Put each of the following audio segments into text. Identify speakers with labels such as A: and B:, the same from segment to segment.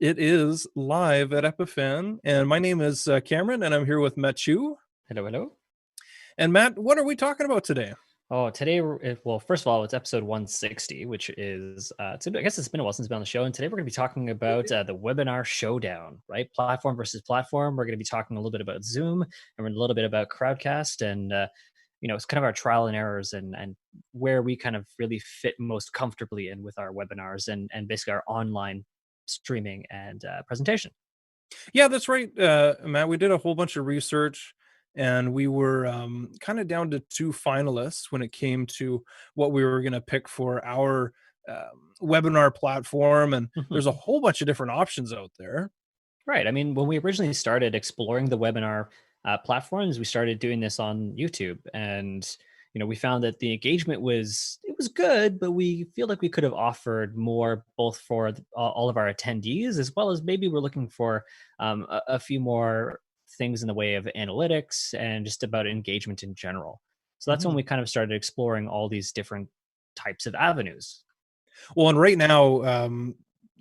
A: It is live at Epiphan, and my name is Cameron, and I'm here with Matt Chu.
B: Hello, hello.
A: And Matt, what are we talking about today?
B: Oh, today, well, first of all, it's episode 160, which is, I guess it's been a while since I've been on the show. And today we're going to be talking about the webinar showdown, right? Platform versus platform. We're going to be talking a little bit about Zoom and a little bit about Crowdcast and, it's kind of our trial and errors and where we kind of really fit most comfortably in with our webinars and basically our online streaming and presentation.
A: Yeah, that's right, Matt. We did a whole bunch of research, and we were kind of down to two finalists when it came to what we were going to pick for our webinar platform. And there's a whole bunch of different options out there.
B: Right. I mean, when we originally started exploring the webinar platforms, we started doing this on YouTube, and we found that the engagement was good, but we feel like we could have offered more, both for all of our attendees, as well as maybe we're looking for a few more things in the way of analytics and just about engagement in general. So that's when
A: Mhm.
B: we kind of started exploring all these different types of avenues.
A: Well, and right now,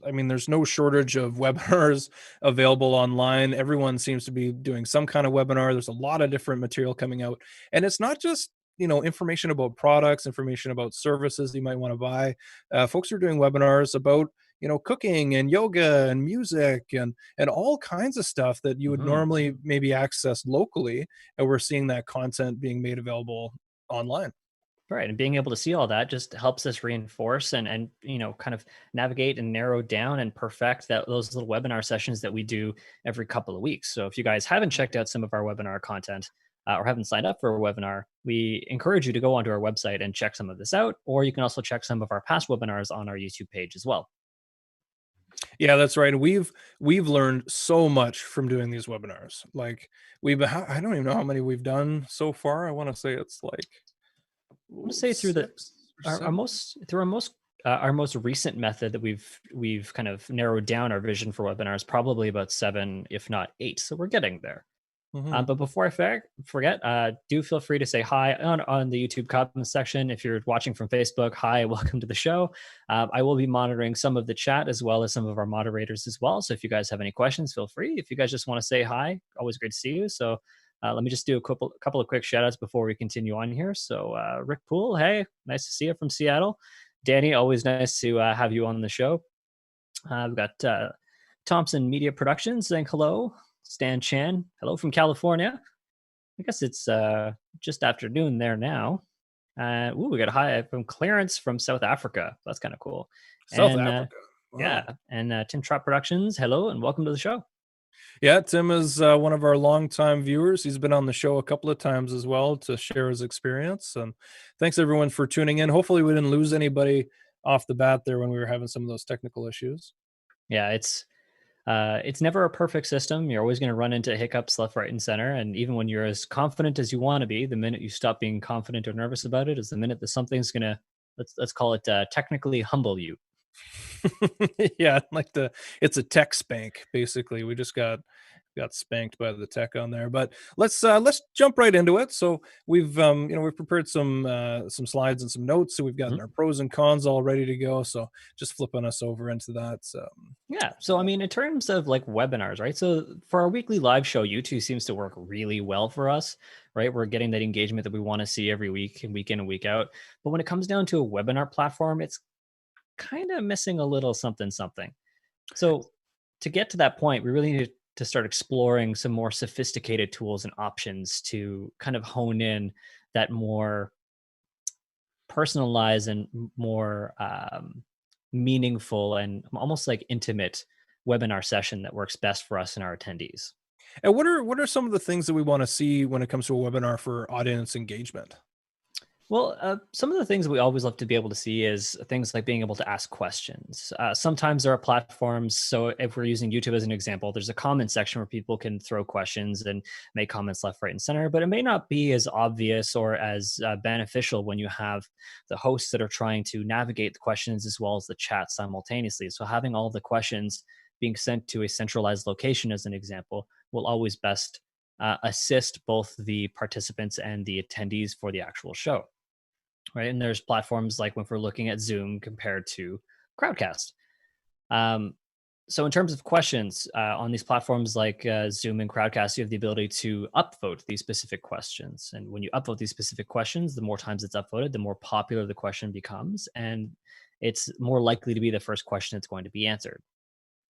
A: I mean, there's no shortage of webinars available online. Everyone seems to be doing some kind of webinar. There's a lot of different material coming out, and it's not just information about products, information about services you might want to buy. Folks are doing webinars about cooking and yoga and music and all kinds of stuff that you would
B: Mhm.
A: normally maybe access locally, and we're seeing that content being made available online.
B: Right. And being able to see all that just helps us reinforce and kind of navigate and narrow down and perfect those little webinar sessions that we do every couple of weeks. So if you guys haven't checked out some of our webinar content or haven't signed up for a webinar, we encourage you to go onto our website and check some of this out. Or you can also check some of our past webinars on our YouTube page as well.
A: Yeah, that's right. We've learned so much from doing these webinars. Like I don't even know how many we've done so far. I want to say it's like
B: I want to say through the
A: six or
B: our
A: seven.
B: most through our most recent method that we've kind of narrowed down our vision for webinars, probably about 7, if not 8. So we're getting there.
A: Mhm.
B: But before I forget, do feel free to say hi on the YouTube comments section. If you're watching from Facebook, hi, welcome to the show. I will be monitoring some of the chat as well as some of our moderators as well. So if you guys have any questions, feel free. If you guys just want to say hi, always great to see you. So let me just do a couple of quick shout outs before we continue on here. So Rick Poole, hey, nice to see you from Seattle. Danny, always nice to have you on the show. We've got Thompson Media Productions saying hello. Stan Chan, hello from California. I guess it's just afternoon there now. We got a hi from Clarence from South Africa. That's kind of cool.
A: South
B: And
A: Africa.
B: yeah,
A: Wow.
B: and Tim Trot Productions, hello and welcome to the show.
A: Yeah, Tim is one of our longtime viewers. He's been on the show a couple of times as well to share his experience. And thanks everyone for tuning in. Hopefully, we didn't lose anybody off the bat there when we were having some of those technical issues.
B: Yeah, it's never a perfect system. You're always going to run into hiccups left, right, and center. And even when you're as confident as you want to be, the minute you stop being confident or nervous about it is the minute that something's going to let's call it technically humble you.
A: Yeah, like it's a tech spank basically. We just got spanked by the tech on there. But let's jump right into it. So we've prepared some slides and some notes. So we've gotten our pros and cons all ready to go. So just flipping us over into that.
B: Yeah. So, I mean, in terms of like webinars, right? So, for our weekly live show, YouTube seems to work really well for us, right? We're getting that engagement that we want to see every week and week in and week out. But when it comes down to a webinar platform, it's kind of missing a little something, something. So, to get to that point, we really need to start exploring some more sophisticated tools and options to kind of hone in that more personalized and more meaningful and almost like intimate webinar session that works best for us and our attendees.
A: And what are some of the things that we want to see when it comes to a webinar for audience engagement?
B: Well, some of the things we always love to be able to see is things like being able to ask questions. Sometimes there are platforms. So if we're using YouTube as an example, there's a comment section where people can throw questions and make comments left, right, and center. But it may not be as obvious or as beneficial when you have the hosts that are trying to navigate the questions as well as the chat simultaneously. So having all the questions being sent to a centralized location, as an example, will always best assist both the participants and the attendees for the actual show, right? And there's platforms like when we're looking at Zoom compared to Crowdcast. Um, So in terms of questions on these platforms like Zoom and Crowdcast, you have the ability to upvote these specific questions. And when you upvote these specific questions, the more times it's upvoted, the more popular the question becomes, and it's more likely to be the first question that's going to be answered.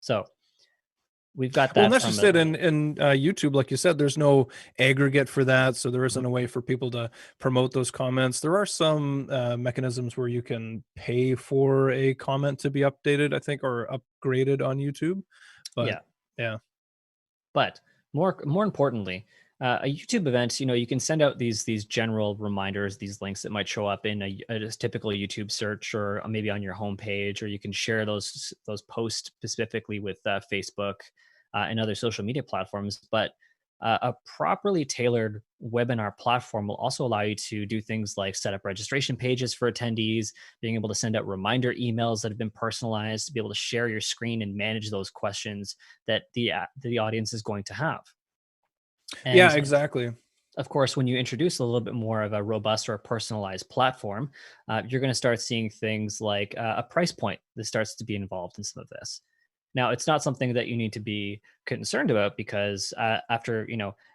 B: So we've got
A: Well, and
B: that
A: that's
B: from
A: just it. In YouTube, like you said, there's no aggregate for that, so there isn't a way for people to promote those comments. There are some mechanisms where you can pay for a comment to be updated, I think, or upgraded on YouTube. But
B: yeah.
A: yeah,
B: But more importantly, a YouTube event, you can send out these general reminders, these links that might show up in a typical YouTube search, or maybe on your homepage, or you can share those posts specifically with Facebook and other social media platforms. But a properly tailored webinar platform will also allow you to do things like set up registration pages for attendees, being able to send out reminder emails that have been personalized, to be able to share your screen and manage those questions that the audience is going to have.
A: yeah,
B: And
A: exactly.
B: of course, when you introduce a little bit more of a robust or a personalized platform, you're going to start seeing things like a price point that starts to be involved in some of this. Now, it's not something that you need to be concerned about, because after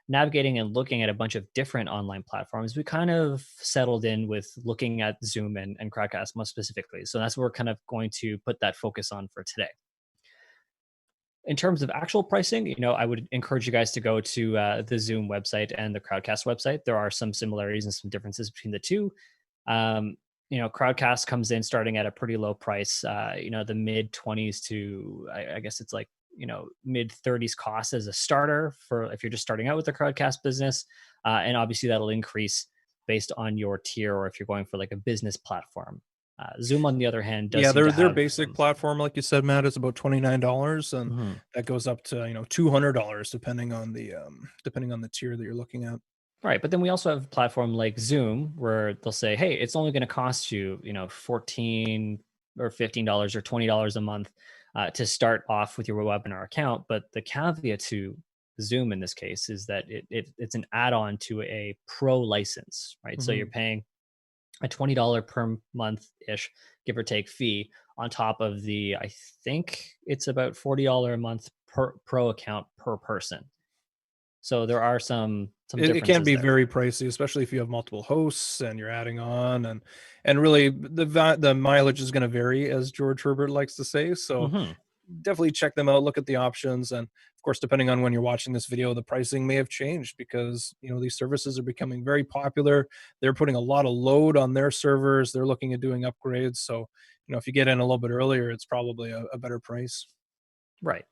B: navigating and looking at a bunch of different online platforms, we kind of settled in with looking at Zoom and Crowdcast most specifically. So that's what we're kind of going to put that focus on for today. In terms of actual pricing, I would encourage you guys to go to the Zoom website and the Crowdcast website. There are some similarities and some differences between the two. Um, Crowdcast comes in starting at a pretty low price, the mid 20s to, I guess it's like, mid 30s cost as a starter for if you're just starting out with the Crowdcast business. And obviously that'll increase based on your tier, or if you're going for like a business platform. Zoom, on the other hand, does
A: Yeah,
B: seem to
A: their
B: have
A: basic platform, like you said, Matt, is about $29, and
B: Mhm.
A: that goes up to $200 depending on the tier that you're looking at.
B: Right, but then we also have a platform like Zoom where they'll say, "Hey, it's only going to cost you, 14 or $15 or $20 a month to start off with your webinar account." But the caveat to Zoom in this case is that it's an add-on to a pro license, right? So you're
A: Mhm.
B: paying a $20 per month ish, give or take, fee on top of the, I think it's about $40 a month per pro account per person. So there are some
A: It can
B: differences
A: be
B: there.
A: very pricey, especially if you have multiple hosts and you're adding on, and really the mileage is gonna vary, as George Herbert likes to say, so
B: Hmm.
A: definitely check them out, look at the options, and, of course, depending on when you're watching this video, the pricing may have changed because, these services are becoming very popular. They're putting a lot of load on their servers, they're looking at doing upgrades, so, if you get in a little bit earlier, it's probably a better price.
B: Right.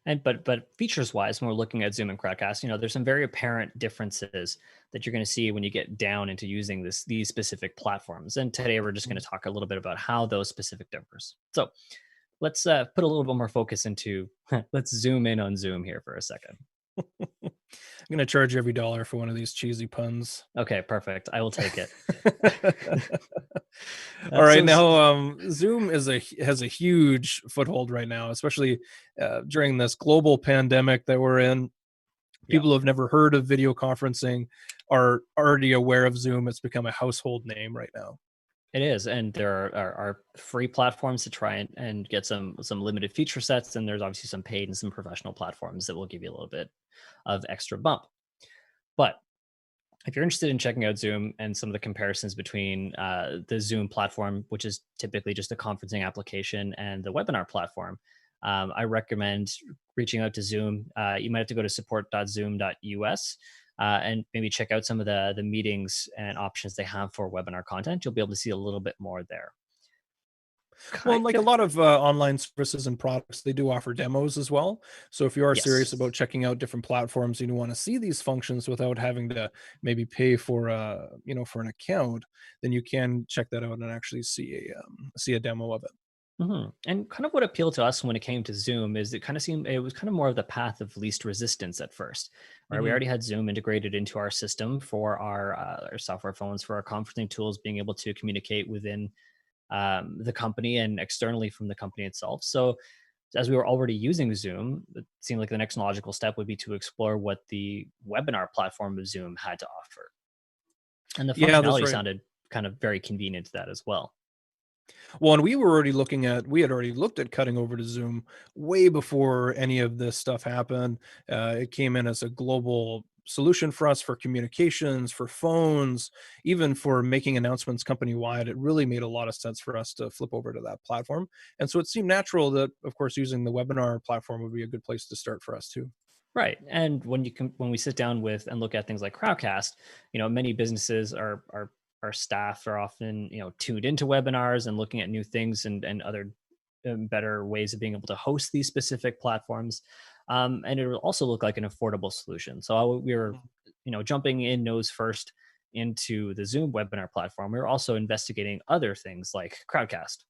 B: And but features wise, when we're looking at Zoom and Crowdcast, there's some very apparent differences that you're going to see when you get down into using these specific platforms. And today we're just going
A: Mhm.
B: to talk a little bit about how those specific differs. So let's put a little bit more focus into let's zoom in on Zoom here for a second.
A: I'm gonna charge you every dollar for one of these cheesy puns.
B: Okay, perfect. I will take it.
A: All right,
B: So
A: now Zoom has a huge foothold right now, especially during this global pandemic that we're in.
B: yeah.
A: People who have never heard of video conferencing are already aware of Zoom. It's become a household name right now.
B: It is, and there are free platforms to try and get some limited feature sets, and there's obviously some paid and some professional platforms that will give you a little bit of extra bump. But if you're interested in checking out Zoom and some of the comparisons between the Zoom platform, which is typically just a conferencing application, and the webinar platform, I recommend reaching out to Zoom. You might have to go to support.zoom.us and maybe check out some of the meetings and options they have for webinar content. You'll be able to see a little bit more there.
A: Well,
B: Kind
A: and like a
B: of,
A: lot of online services and products, they do offer demos as well. So if you are serious about
B: yes.
A: checking out different platforms and you want to see these functions without having to maybe pay for for an account, then you can check that out and actually see a demo of it.
B: And kind of what appealed to us when it came to Zoom is it kind of seemed it was kind of more of the path of least resistance at first, right? We
A: Mhm.
B: already had Zoom integrated into our system for our software phones, for our conferencing tools, being able to communicate within the company and externally from the company itself. So as we were already using Zoom, it seemed like the next logical step would be to explore what the webinar platform of Zoom had to offer, and the
A: Yeah, that's
B: functionality
A: right.
B: sounded kind of very convenient to that as well.
A: Well, and we had already looked at cutting over to Zoom way before any of this stuff happened. It came in as a global solution for us for communications, for phones, even for making announcements company wide. It really made a lot of sense for us to flip over to that platform. And so it seemed natural that, of course, using the webinar platform would be a good place to start for us too.
B: Right. And when we sit down with and look at things like Crowdcast, many businesses our staff are often, tuned into webinars and looking at new things and other better ways of being able to host these specific platforms. And it will also look like an affordable solution. So we were, jumping in nose first into the Zoom webinar platform. We were also investigating other things like Crowdcast.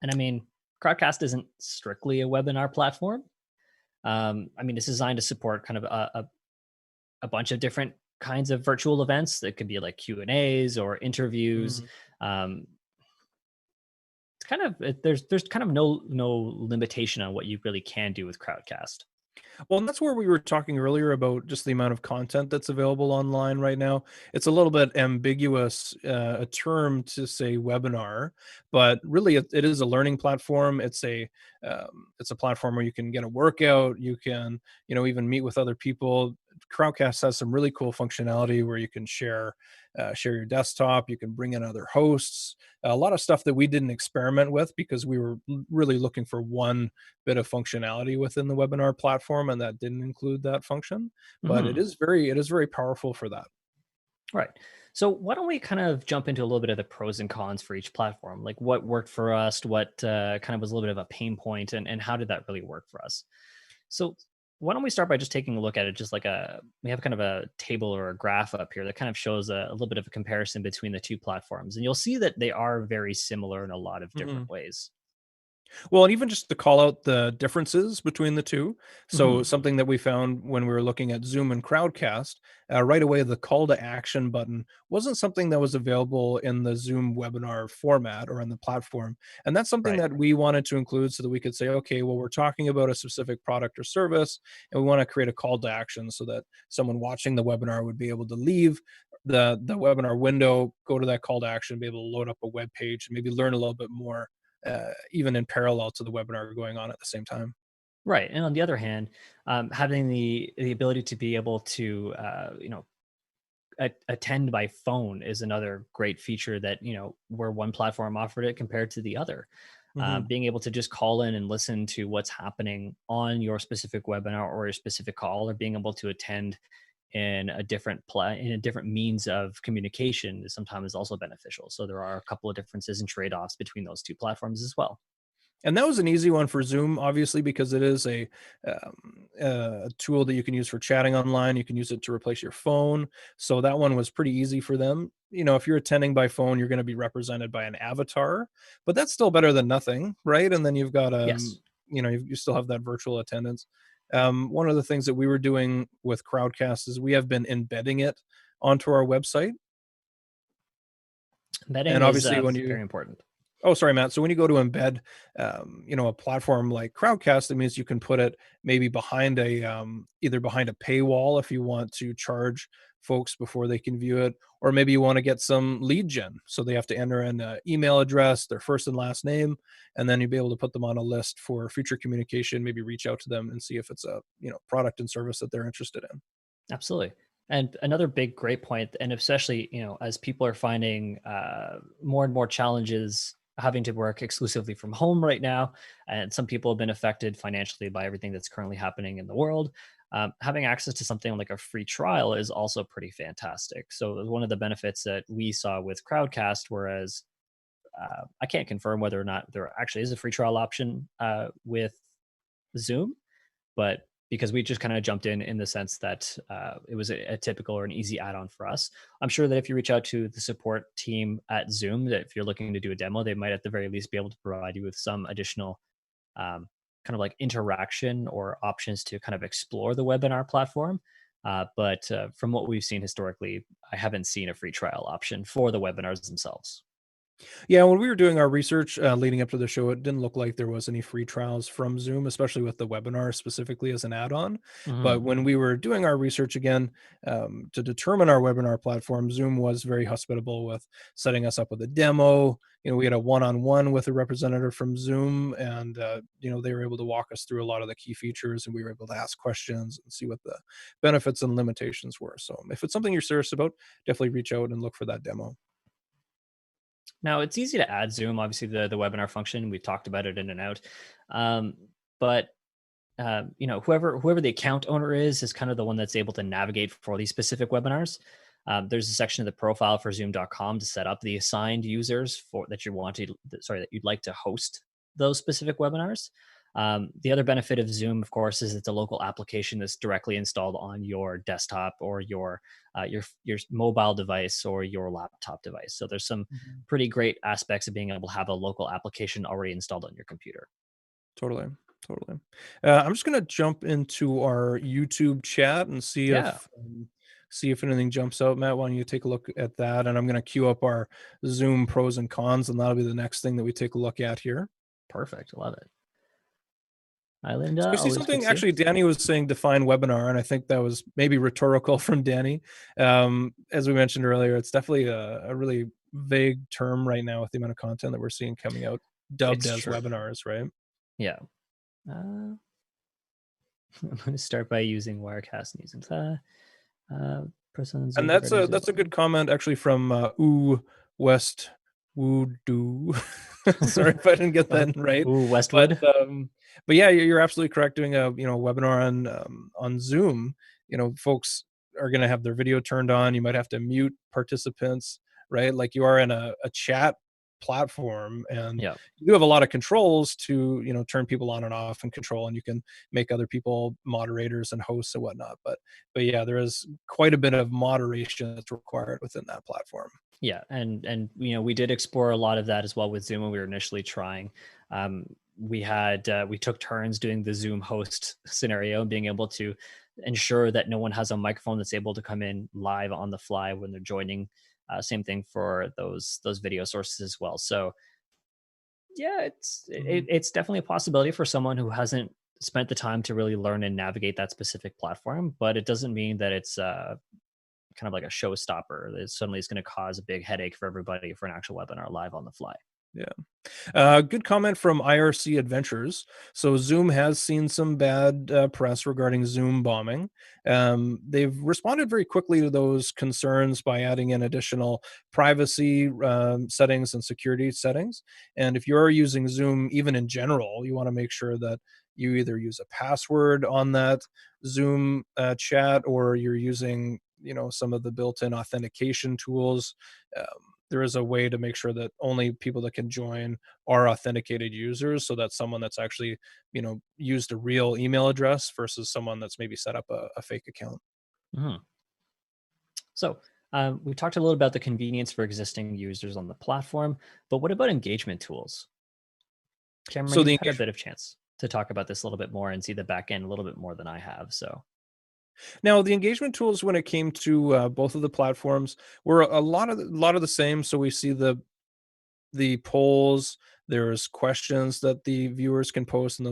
B: And I mean, Crowdcast isn't strictly a webinar platform. I mean, it's designed to support kind of a bunch of different kinds of virtual events that could be like Q&As or interviews.
A: Mhm.
B: Um, it's kind of there's kind of no limitation on what you really can do with Crowdcast.
A: Well, and that's where we were talking earlier about just the amount of content that's available online right now. It's a little bit ambiguous, a term to say webinar, but really it is a learning platform. It's a platform where you can get a workout, you can even meet with other people. Crowdcast has some really cool functionality where you can share your desktop, you can bring in other hosts, a lot of stuff that we didn't experiment with because we were really looking for one bit of functionality within the webinar platform, and that didn't include that function. But
B: Hmm.
A: it is very powerful for that.
B: Right. So why don't we kind of jump into a little bit of the pros and cons for each platform? Like what worked for us, what kind of was a little bit of a pain point, and how did that really work for us? So why don't we start by just taking a look at it, just like we have kind of a table or a graph up here that kind of shows a little bit of a comparison between the two platforms. And you'll see that they are very similar in a lot of different
A: Mhm.
B: ways.
A: Well, and even just to call out the differences between the two. So
B: Hmm.
A: something that we found when we were looking at Zoom and Crowdcast, right away, the call to action button wasn't something that was available in the Zoom webinar format or on the platform. And that's something
B: Right.
A: that we wanted to include so that we could say, okay, well, we're talking about a specific product or service, and we want to create a call to action so that someone watching the webinar would be able to leave the webinar window, go to that call to action, be able to load up a web page, and maybe learn a little bit more even in parallel to the webinar going on at the same time.
B: Right. And on the other hand, having the ability to be able to attend by phone is another great feature that where one platform offered it compared to the other.
A: Mhm.
B: Being able to just call in and listen to what's happening on your specific webinar or your specific call, or being able to attend in a different means of communication is sometimes also beneficial. So there are a couple of differences and trade-offs between those two platforms as well.
A: And that was an easy one for Zoom, obviously, because it is a tool that you can use for chatting online. You can use it to replace your phone. So that one was pretty easy for them. If you're attending by phone, you're going to be represented by an avatar, but that's still better than nothing, right? And then you've got
B: Yes.
A: you still have that virtual attendance. One of the things that we were doing with Crowdcast is we have been embedding it onto our website,
B: Vetting
A: and
B: is
A: obviously when you
B: very important.
A: Oh, sorry, Matt. So when you go to embed, a platform like Crowdcast, it means you can put it maybe behind either behind a paywall if you want to charge folks before they can view it, or maybe you want to get some lead gen. So they have to enter in an email address, their first and last name, and then you'll be able to put them on a list for future communication. Maybe reach out to them and see if it's a product and service that they're interested in.
B: Absolutely. And another big great point, and especially, as people are finding more and more challenges having to work exclusively from home right now, and some people have been affected financially by everything that's currently happening in the world, having access to something like a free trial is also pretty fantastic. So one of the benefits that we saw with Crowdcast, whereas I can't confirm whether or not there actually is a free trial option with Zoom, but because we just kind of jumped in the sense that it was a typical or an easy add-on for us. I'm sure that if you reach out to the support team at Zoom, that if you're looking to do a demo, they might at the very least be able to provide you with some additional kind of like interaction or options to kind of explore the webinar platform. But from what we've seen historically, I haven't seen a free trial option for the webinars themselves.
A: Yeah, when we were doing our research leading up to the show, it didn't look like there was any free trials from Zoom, especially with the webinar specifically as an add-on.
B: Hmm.
A: But when we were doing our research again to determine our webinar platform, Zoom was very hospitable with setting us up with a demo. We had a one-on-one with a representative from Zoom, and they were able to walk us through a lot of the key features, and we were able to ask questions and see what the benefits and limitations were. So, if it's something you're serious about, definitely reach out and look for that demo.
B: Now it's easy to add Zoom. Obviously, the webinar function we've talked about it in and out, um, but whoever the account owner is kind of the one that's able to navigate for these specific webinars. There's a section of the profile for Zoom.com to set up the assigned users for that you want to, that you'd like to host those specific webinars. The other benefit of Zoom, of course, is it's a local application that's directly installed on your desktop or your mobile device or your laptop device. So there's some
A: Mhm.
B: pretty great aspects of being able to have a local application already installed on your computer.
A: Totally, totally. I'm just gonna jump into our YouTube chat and
B: Yeah,
A: see if anything jumps out. Matt, why don't you take a look at that? And I'm gonna queue up our Zoom pros and cons, and that'll be the next thing that we take a look at here.
B: perfect. Love it. Hi,
A: So
B: Linda.
A: I see
B: Always good
A: something.
B: to see you.
A: Actually, Danny was saying define webinar, and I think that was maybe rhetorical from Danny. As we mentioned earlier, it's definitely a really vague term right now with the amount of content that we're seeing coming out, dubbed
B: It's
A: as
B: true.
A: webinars, right?
B: Yeah. Uh, I'm going to start by using Wirecast and using the press on
A: And
B: Zoom
A: that's
B: regarding
A: a
B: Zoom.
A: that's a good comment actually from Ooh West Woodoo. Sorry if I didn't get that right,
B: Ooh,
A: but
B: Westwood.
A: but yeah, you're absolutely correct. Doing a webinar on Zoom, folks are going to have their video turned on. You might have to mute participants, right? Like you are in a chat platform, and
B: Yeah.
A: you do have a lot of controls to turn people on and off and control, and you can make other people moderators and hosts and whatnot. But yeah, there is quite a bit of moderation that's required within that platform.
B: Yeah, and we did explore a lot of that as well with Zoom when we were initially trying. Um, we took turns doing the Zoom host scenario and being able to ensure that no one has a microphone that's able to come in live on the fly when they're joining. Same thing for those video sources as well. So yeah,
A: Mhm.
B: it's definitely a possibility for someone who hasn't spent the time to really learn and navigate that specific platform, but it doesn't mean that it's kind of like a showstopper that suddenly is going to cause a big headache for everybody for an actual webinar live on the fly.
A: Yeah. Good comment from IRC Adventures. So Zoom has seen some bad press regarding Zoom bombing. They've responded very quickly to those concerns by adding in additional privacy settings and security settings. And if you're using Zoom, even in general, you want to make sure that you either use a password on that Zoom chat, or you're using some of the built-in authentication tools. Um, there is a way to make sure that only people that can join are authenticated users, so that's someone that's actually used a real email address versus someone that's maybe set up a fake account.
B: Mhm. So we talked a little about the convenience for existing users on the platform, but what about engagement tools? Cameron,
A: So
B: you've
A: the
B: had a bit of chance to talk about this a little bit more and see the back end a little bit more than I have. So
A: Now, the engagement tools when it came to both of the platforms were a lot of the same. So we see the polls. There's questions that the viewers can post, and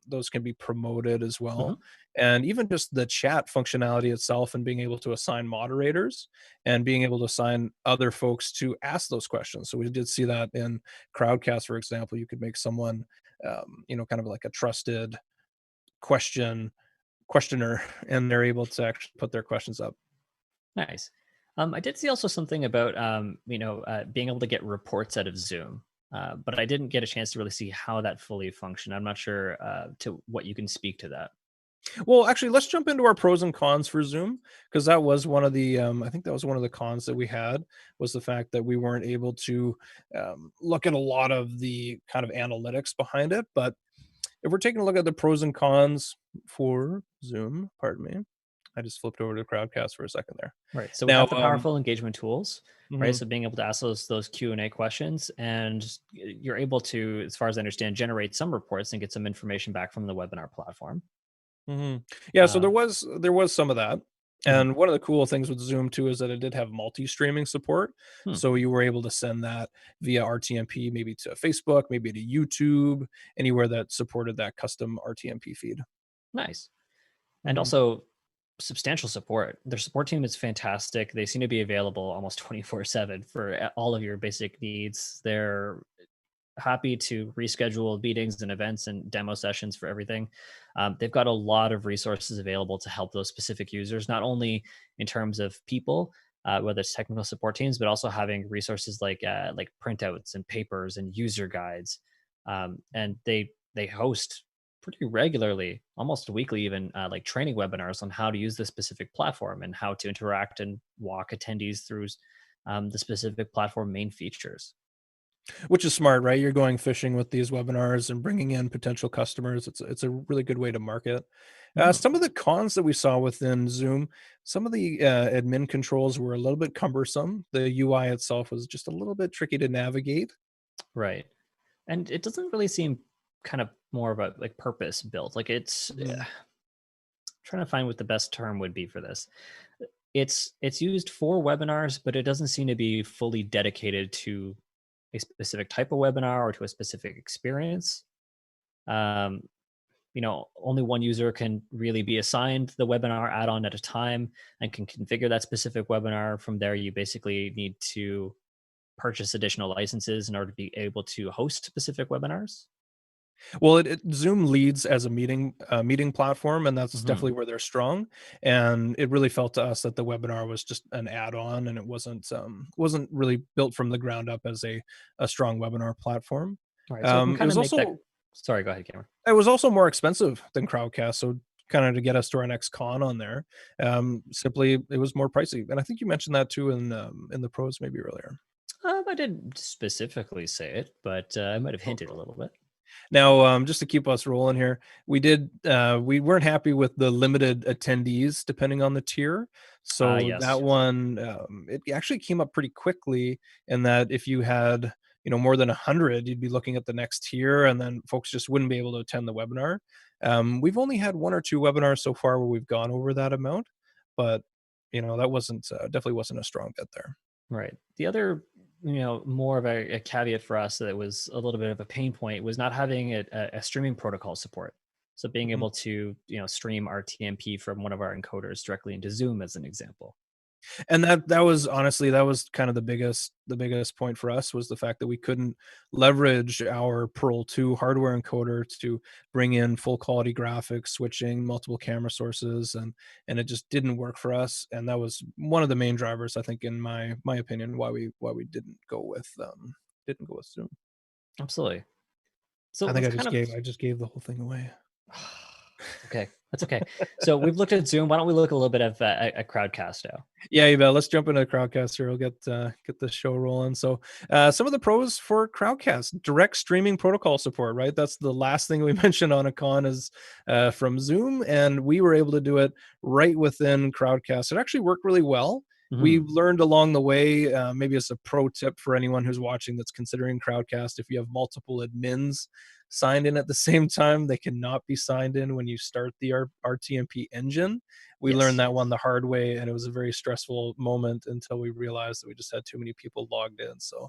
A: those can be promoted as well.
B: mhm.
A: And even just the chat functionality itself, and being able to assign moderators and being able to assign other folks to ask those questions. So we did see that in Crowdcast, for example. You could make someone, kind of like a trusted questioner, and they're able to actually put their questions up.
B: Nice. I did see also something about being able to get reports out of Zoom, but I didn't get a chance to really see how that fully functioned. I'm not sure to what you can speak to that.
A: Well, actually, let's jump into our pros and cons for Zoom, because that was one of the I think that was one of the cons that we had, was the fact that we weren't able to look at a lot of the kind of analytics behind it. But if we're taking a look at the pros and cons for Zoom, pardon me, I just flipped over to Crowdcast for a second there.
B: Right. So we
A: Now,
B: have the powerful engagement tools, right?
A: mhm,
B: So being able to ask those Q&A questions, and you're able to, as far as I understand, generate some reports and get some information back from the webinar platform.
A: mhm. Yeah, so there
B: Um,
A: was there was some of that.
B: Mhm.
A: And one of the cool things with Zoom too is that it did have multi-streaming support.
B: Hmm.
A: So you were able to send that via RTMP, maybe to Facebook, maybe to YouTube, anywhere that supported that custom RTMP feed.
B: Nice. And
A: Mhm.
B: also substantial support. Their support team is fantastic. They seem to be available almost 24/7 for all of your basic needs. They're happy to reschedule meetings and events and demo sessions for everything. They've got a lot of resources available to help those specific users, not only in terms of people, whether it's technical support teams, but also having resources like printouts and papers and user guides. And they host pretty regularly, almost weekly, even like training webinars on how to use this specific platform and how to interact and walk attendees through the specific platform main features.
A: Which is smart, right? You're going fishing with these webinars and bringing in potential customers. It's a really good way to market.
B: Mhm.
A: Some of the cons that we saw within Zoom, some of the admin controls were a little bit cumbersome. The UI itself was just a little bit tricky to navigate.
B: Right. And it doesn't really seem kind of more of a like purpose built. Like
A: Mhm.
B: trying to find what the best term would be for this. It's used for webinars, but it doesn't seem to be fully dedicated to a specific type of webinar or to a specific experience. Um, only one user can really be assigned the webinar add-on at a time and can configure that specific webinar. From there, you basically need to purchase additional licenses in order to be able to host specific webinars.
A: Well, Zoom leads as a meeting platform, and that's
B: Mhm.
A: definitely where they're strong. And it really felt to us that the webinar was just an add-on, and it wasn't really built from the ground up as a strong webinar platform.
B: All right, so I can
A: It
B: kind
A: was
B: of make that.
A: also
B: Sorry, go ahead, Cameron.
A: it was also more expensive than Crowdcast, so kind of to get us to our next con on there, simply it was more pricey, and I think you mentioned that too in the pros maybe earlier.
B: I didn't specifically say it, but I might have
A: Oh,
B: hinted a
A: cool.
B: little bit.
A: Now, just to keep us rolling here, we weren't happy with the limited attendees depending on the tier. So
B: Yes.
A: that one, it actually came up pretty quickly in that if you had, more than 100, you'd be looking at the next tier and then folks just wouldn't be able to attend the webinar. We've only had one or two webinars so far where we've gone over that amount, but that wasn't definitely wasn't a strong bet there.
B: Right. The other, more of a caveat for us that was a little bit of a pain point was not having a streaming protocol support. So being
A: Mhm.
B: able to, stream our TMP from one of our encoders directly into Zoom, as an example.
A: And that was honestly, that was kind of the biggest point for us was the fact that we couldn't leverage our Pearl 2 hardware encoder to bring in full quality graphics, switching multiple camera sources, and it just didn't work for us. And that was one of the main drivers, I think, in my opinion, why we didn't go with Zoom.
B: Absolutely. So
A: I think
B: let's
A: I
B: kind
A: just
B: of.
A: gave I just gave the whole thing away.
B: It's okay. That's okay. So we've looked at Zoom. Why don't we look a little bit of a Crowdcast now?
A: Yeah, you bet. Let's jump into Crowdcast here. We'll get the show rolling. So, some of the pros for Crowdcast: direct streaming protocol support. Right, that's the last thing we mentioned on a con is from Zoom, and we were able to do it right within Crowdcast. It actually worked really well. We
B: Hmm.
A: learned along the way. Maybe as a pro tip for anyone who's watching that's considering Crowdcast: if you have multiple admins signed in at the same time, they cannot be signed in when you start the RTMP engine. We learned
B: Yes.
A: that one the hard way, and it was a very stressful moment until we realized that we just had too many people logged in. So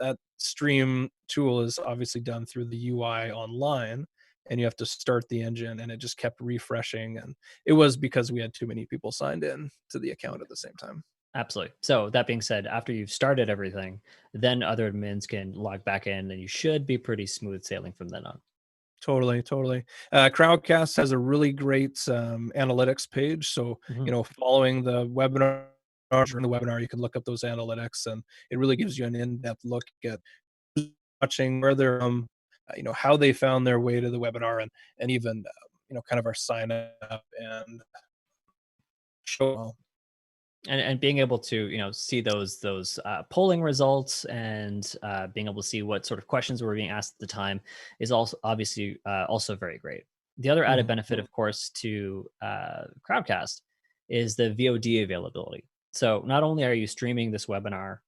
A: that stream tool is obviously done through the UI online, and you have to start the engine, and it just kept refreshing. And it was because we had too many people signed in to the account at the same time.
B: Absolutely. So that being said, after you've started everything, then other admins can log back in, and you should be pretty smooth sailing from then on.
A: Totally, totally. Crowdcast has a really great analytics page. So,
B: Mhm.
A: following the webinar, during the webinar, you can look up those analytics, and it really gives you an in-depth look at who's watching, where they're, how they found their way to the webinar, and even, kind of our sign up and show.
B: And being able to see those polling results and being able to see what sort of questions were being asked at the time is also obviously also very great. The other added
A: Mhm.
B: benefit, of course, to Crowdcast is the VOD availability. So not only are you streaming this webinar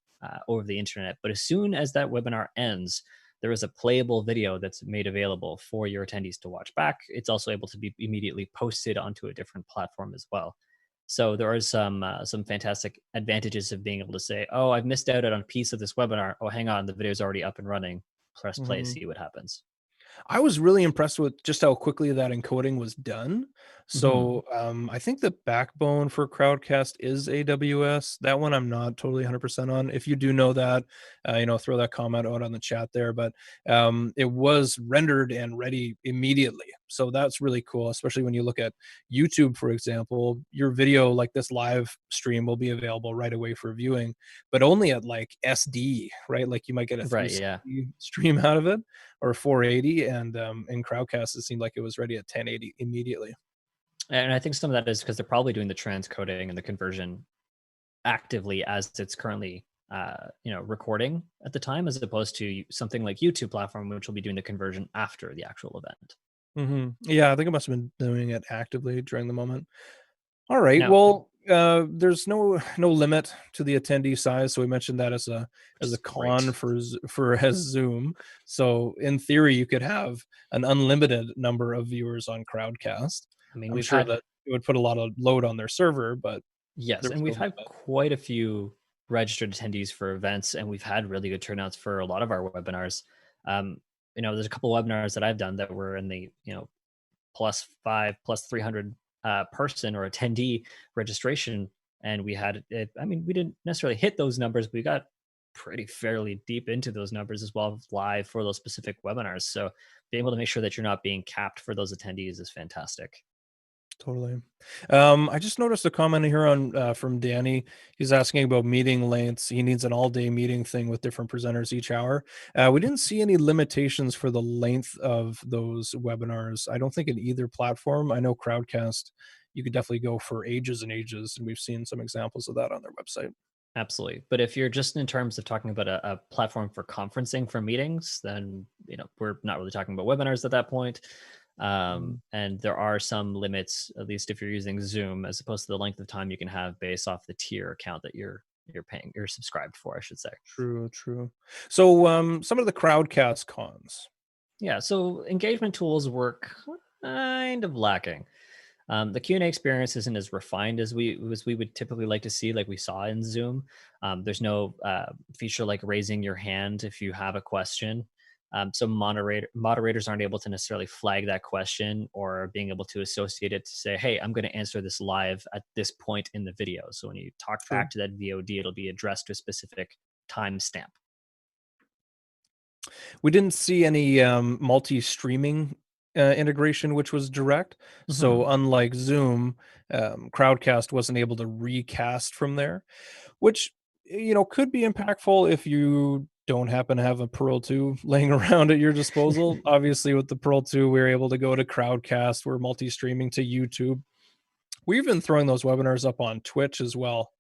B: over the internet, but as soon as that webinar ends, there is a playable video that's made available for your attendees to watch back. It's also able to be immediately posted onto a different platform as well. So there are some fantastic advantages of being able to say, "Oh, I've missed out on a piece of this webinar. Oh, hang on, the video's already up and running. Press play,
A: Mhm.
B: see what happens."
A: I was really impressed with just how quickly that encoding was done.
B: Hmm.
A: So I think the backbone for Crowdcast is AWS. That one I'm not totally 100% on. If you do know that, throw that comment out on the chat there. But it was rendered and ready immediately. So that's really cool, especially when you look at YouTube, for example. Your video, like this live stream, will be available right away for viewing, but only at like SD, right? Like you might get a
B: Right. Yeah.
A: 360 stream out of it or 480, and in Crowdcast it seemed like it was ready at 1080 immediately.
B: And I think some of that is because they're probably doing the transcoding and the conversion actively as it's currently recording at the time, as opposed to something like YouTube platform, which will be doing the conversion after the actual event.
A: Yeah, I think it must have been doing it actively during the moment. All right,
B: Now,
A: well, there's no limit to the attendee size, so we mentioned that
B: which
A: as a
B: is
A: con
B: great.
A: for as Zoom. So in theory you could have an unlimited number of viewers on Crowdcast.
B: I mean,
A: I'm
B: we've
A: sure
B: had
A: that it would put a lot of load on their server, but
B: yes,
A: there's
B: and
A: no
B: we've had
A: limit.
B: quite a few registered attendees for events, and we've had really good turnouts for a lot of our webinars. Um, there's a couple webinars that I've done that were in the plus 5 plus 300 person or attendee registration, and we had it. I mean, we didn't necessarily hit those numbers, but we got pretty fairly deep into those numbers as well live for those specific webinars. So being able to make sure that you're not being capped for those attendees is fantastic.
A: Totally. I just noticed a comment here on from Danny. He's asking about meeting lengths. He needs an all-day meeting thing with different presenters each hour. We didn't see any limitations for the length of those webinars. I don't think in either platform. I know Crowdcast, you could definitely go for ages and ages, and we've seen some examples of that on their website.
B: Absolutely. But if you're just in terms of talking about a platform for conferencing for meetings, then we're not really talking about webinars at that point.
A: Mhm.
B: And there are some limits, at least if you're using Zoom, as opposed to the length of time you can have based off the tier account that you're subscribed for, I should say.
A: True, true. So some of the Crowdcast cons.
B: Yeah. So engagement tools work kind of lacking. The Q&A experience isn't as refined as we would typically like to see, like we saw in Zoom. There's no feature like raising your hand if you have a question. So moderators aren't able to necessarily flag that question or being able to associate it to say, "Hey, I'm going to answer this live at this point in the video." So when you talk
A: True.
B: back to that VOD, it'll be addressed to a specific timestamp.
A: We didn't see any multi-streaming integration, which was direct.
B: Hmm.
A: So unlike Zoom, Crowdcast wasn't able to recast from there, which could be impactful if you don't happen to have a Pearl 2 laying around at your disposal. Obviously, with the Pearl 2, we were able to go to Crowdcast. We're multi-streaming to YouTube. We've been throwing those webinars up on Twitch as well,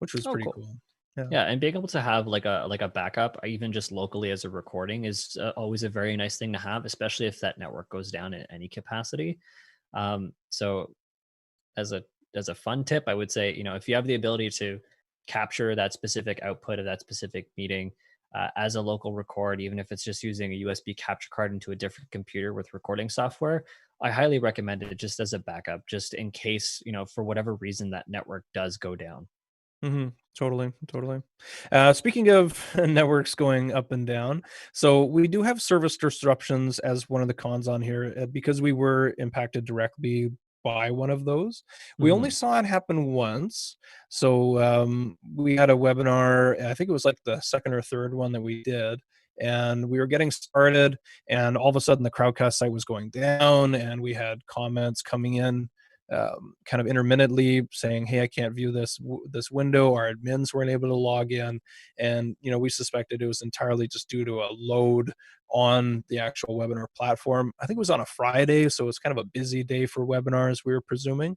A: which was
B: Oh,
A: pretty
B: cool.
A: cool. Yeah.
B: Yeah, and being able to have like a backup, even just locally as a recording, is always a very nice thing to have, especially if that network goes down in any capacity. So as a fun tip, I would say, if you have the ability to capture that specific output of that specific meeting as a local record, even if it's just using a USB capture card into a different computer with recording software, I highly recommend it just as a backup, just in case, for whatever reason that network does go down.
A: Totally, totally. Speaking of networks going up and down, so we do have service disruptions as one of the cons on here because we were impacted directly by one of those. We only
B: Hmm.
A: saw it happen once. So we had a webinar, I think it was like the second or third one that we did. And we were getting started, and all of a sudden the Crowdcast site was going down, and we had comments coming in kind of intermittently saying, "Hey, I can't view this window." Our admins weren't able to log in, and we suspected it was entirely just due to a load on the actual webinar platform. I think it was on a Friday, so it was kind of a busy day for webinars. We were presuming,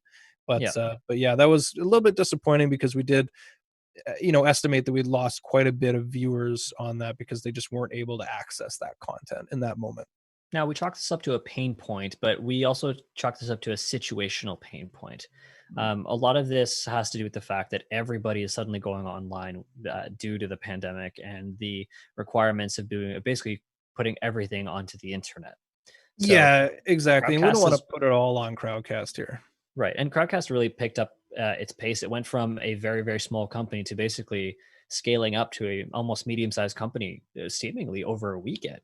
B: Yeah.
A: but yeah, that was a little bit disappointing because we did estimate that we'd lost quite a bit of viewers on that because they just weren't able to access that content in that moment.
B: Now we chalk this up to a pain point, but we also chalk this up to a situational pain point. A lot of this has to do with the fact that everybody is suddenly going online due to the pandemic and the requirements of doing basically putting everything onto the internet. So
A: Yeah, exactly. And we don't
B: Crowdcast
A: want to
B: is
A: put it all on Crowdcast here.
B: right, and Crowdcast really picked up its pace. It went from a very, very small company to basically scaling up to a almost medium-sized company, seemingly over a weekend.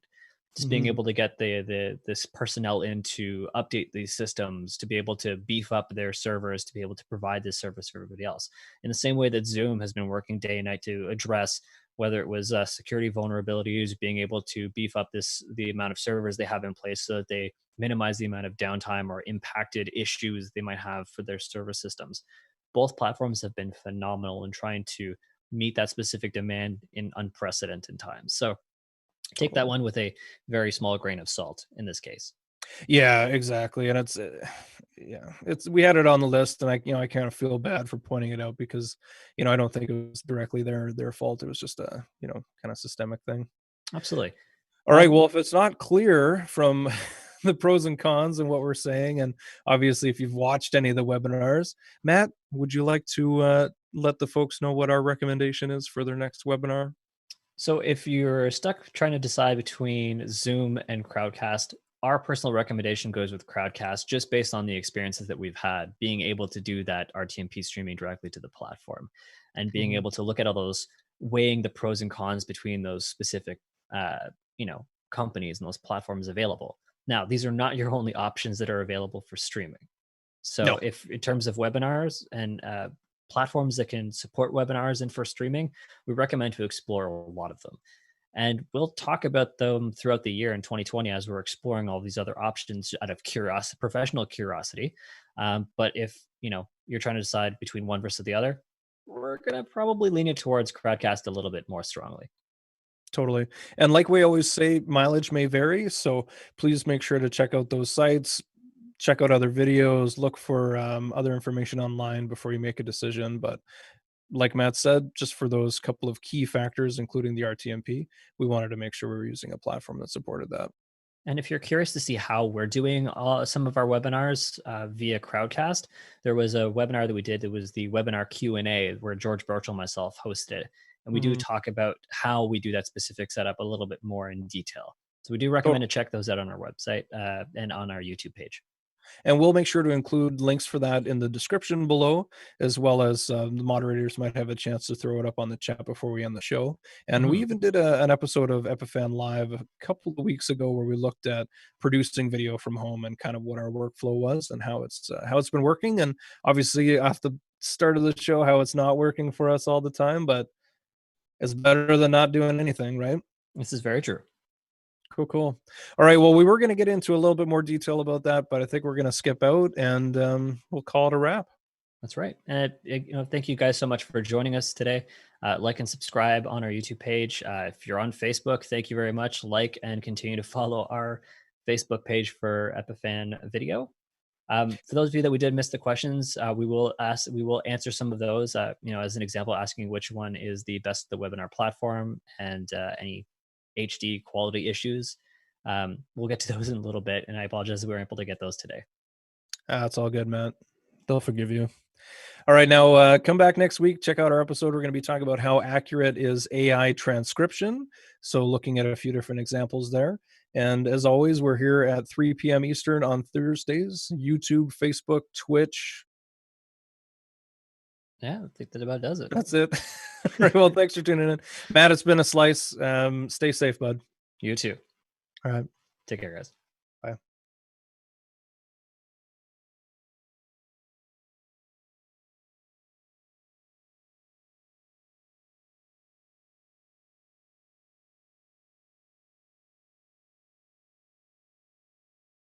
B: Just being
A: Mhm.
B: able to get this personnel in to update these systems, to be able to beef up their servers, to be able to provide this service for everybody else. In the same way that Zoom has been working day and night to address whether it was security vulnerabilities, being able to beef up the amount of servers they have in place so that they minimize the amount of downtime or impacted issues they might have for their server systems. Both platforms have been phenomenal in trying to meet that specific demand in unprecedented times. So take that
A: Totally.
B: one with a very small grain of salt in this case.
A: Yeah, exactly, and it's yeah, it's we had it on the list, and I kind of feel bad for pointing it out because, I don't think it was directly their fault. It was just a, kind of systemic thing.
B: Absolutely.
A: All right, well, if it's not clear from the pros and cons and what we're saying, and obviously if you've watched any of the webinars, Matt, would you like to let the folks know what our recommendation is for their next webinar?
B: So if you're stuck trying to decide between Zoom and Crowdcast, our personal recommendation goes with Crowdcast just based on the experiences that we've had, being able to do that RTMP streaming directly to the platform and being
A: Mhm.
B: able to look at all those, weighing the pros and cons between those specific companies and those platforms available. Now, these are not your only options that are available for streaming. So,
A: No,
B: if in terms of webinars and platforms that can support webinars and for streaming, we recommend to explore a lot of them. And we'll talk about them throughout the year in 2020 as we're exploring all these other options out of curiosity, professional curiosity. But if you're trying to decide between one versus the other, we're gonna probably lean it towards Crowdcast a little bit more strongly.
A: totally. And like we always say, mileage may vary, so please make sure to check out those sites, check out other videos, look for other information online before you make a decision. But like Matt said, just for those couple of key factors, including the RTMP, we wanted to make sure we were using a platform that supported that.
B: And if you're curious to see how we're doing some of our webinars via Crowdcast, there was a webinar that we did. It was the webinar Q&A where George Birchall and myself hosted. And we do
A: Mhm.
B: talk about how we do that specific setup a little bit more in detail. So we do recommend
A: Totally.
B: to check those out on our website and on our YouTube page.
A: And we'll make sure to include links for that in the description below, as well as the moderators might have a chance to throw it up on the chat before we end the show. And we
B: Mhm.
A: even did an episode of Epiphan Live a couple of weeks ago where we looked at producing video from home and kind of what our workflow was and how it's been working. And obviously, at the start of the show, how it's not working for us all the time, but it's better than not doing anything, right?
B: This is very true.
A: Cool, cool. All right. Well, we were going to get into a little bit more detail about that, but I think we're going to skip out and we'll call it a wrap.
B: That's right. And thank you guys so much for joining us today. Like and subscribe on our YouTube page. If you're on Facebook, thank you very much. Like and continue to follow our Facebook page for Epiphan Video. For those of you that we did miss the questions, we will answer some of those. As an example, asking which one is the best the webinar platform and any HD quality issues. We'll get to those in a little bit, and I apologize we weren't able to get those today.
A: It's all good, Matt. They'll forgive you. All right. Now, come back next week. Check out our episode. We're going to be talking about how accurate is AI transcription. So, looking at a few different examples there. And as always, we're here at 3 p.m. Eastern on Thursdays, YouTube, Facebook, Twitch.
B: Yeah, I think that about does it.
A: That's it. All right. Well, thanks for tuning in. Matt, it's been a slice. Stay safe, bud.
B: You too.
A: All right.
B: Take care, guys.